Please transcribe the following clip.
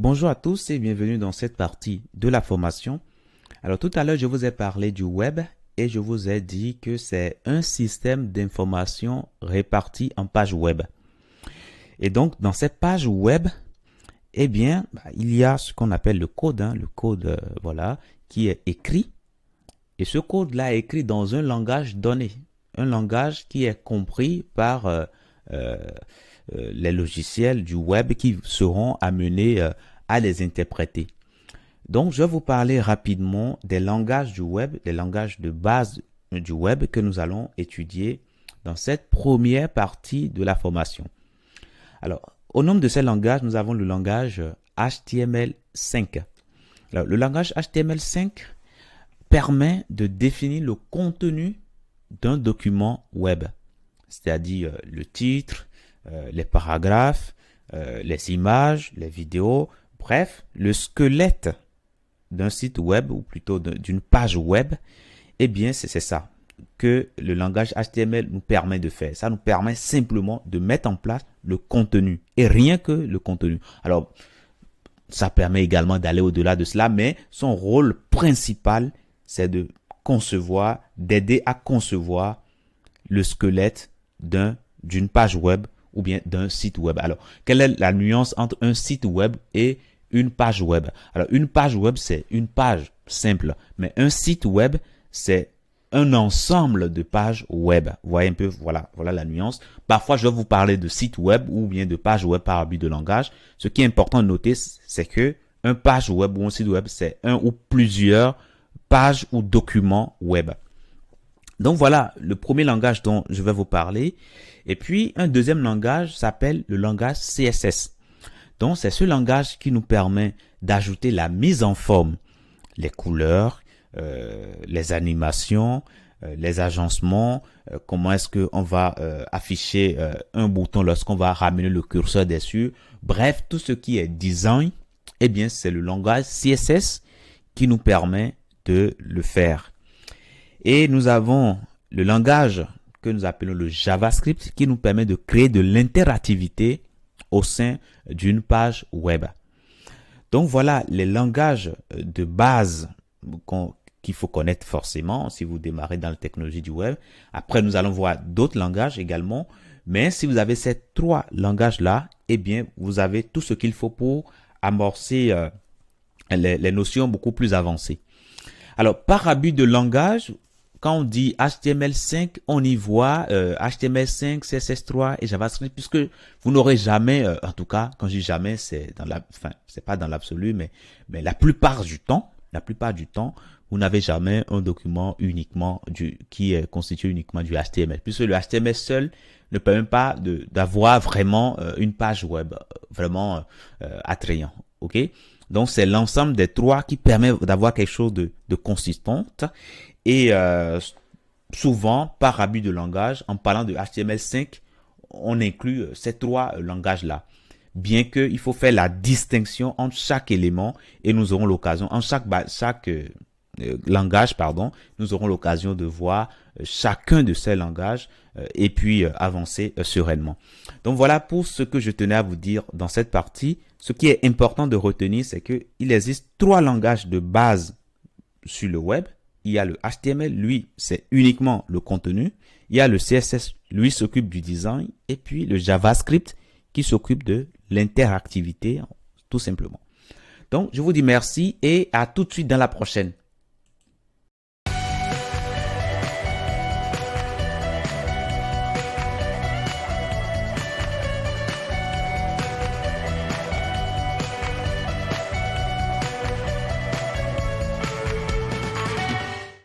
Bonjour à tous et bienvenue dans cette partie de la formation. Alors tout à l'heure, je vous ai parlé du web et je vous ai dit que c'est un système d'information réparti en pages web. Et donc dans cette page web, il y a ce qu'on appelle le code, voilà, qui est écrit. Et ce code-là est écrit dans un langage donné, un langage qui est compris par euh, les logiciels du web qui seront amenés à les interpréter. Donc, je vais vous parler rapidement des langages du web, des langages de base du web que nous allons étudier dans cette première partie de la formation. Alors, au nombre de ces langages, nous avons le langage HTML5. Alors, le langage HTML5 permet de définir le contenu d'un document web, c'est-à-dire le titre, les paragraphes, les images, les vidéos, bref, le squelette d'un site web ou plutôt d'une page web. Eh bien, c'est ça que le langage HTML nous permet de faire. Ça nous permet simplement de mettre en place le contenu et rien que le contenu. Alors, ça permet également d'aller au-delà de cela, mais son rôle principal, c'est de concevoir, d'aider à concevoir le squelette d'une page web ou bien d'un site web. Alors, quelle est la nuance entre un site web et une page web? Alors, une page web, c'est une page simple, mais un site web, c'est un ensemble de pages web. Vous voyez un peu, voilà la nuance. Parfois, je vais vous parler de site web ou bien de page web par abus de langage. Ce qui est important de noter, c'est que un page web ou un site web, c'est un ou plusieurs pages ou documents web. Donc voilà le premier langage dont je vais vous parler. Et puis un deuxième langage s'appelle le langage CSS. Donc c'est ce langage qui nous permet d'ajouter la mise en forme, les couleurs, les animations, les agencements, comment est-ce qu'on va afficher un bouton lorsqu'on va ramener le curseur dessus. Bref, tout ce qui est design, eh bien c'est le langage CSS qui nous permet de le faire. Et nous avons le langage que nous appelons le JavaScript qui nous permet de créer de l'interactivité au sein d'une page web. Donc voilà les langages de base qu'il faut connaître forcément si vous démarrez dans la technologie du web. Après, nous allons voir d'autres langages également. Mais si vous avez ces trois langages-là, eh bien, vous avez tout ce qu'il faut pour amorcer les notions beaucoup plus avancées. Alors, par abus de langage, quand on dit HTML5, on y voit HTML5, CSS3 et JavaScript, puisque vous n'aurez jamais, en tout cas, quand je dis jamais, c'est pas dans l'absolu, mais la plupart du temps, vous n'avez jamais un document qui est constitué uniquement du HTML, puisque le HTML seul ne permet pas d'avoir vraiment une page web vraiment attrayant, ok? Donc, c'est l'ensemble des trois qui permet d'avoir quelque chose de consistant. Et souvent, par abus de langage, en parlant de HTML5, on inclut ces trois langages-là. Bien qu'il faut faire la distinction entre chaque élément et nous aurons l'occasion, en chaque langage, nous aurons l'occasion de voir chacun de ces langages et puis avancer sereinement. Donc voilà pour ce que je tenais à vous dire dans cette partie. Ce qui est important de retenir, c'est qu'il existe trois langages de base sur le web. Il y a le HTML, lui, c'est uniquement le contenu. Il y a le CSS, lui, s'occupe du design. Et puis le JavaScript qui s'occupe de l'interactivité, tout simplement. Donc, je vous dis merci et à tout de suite dans la prochaine.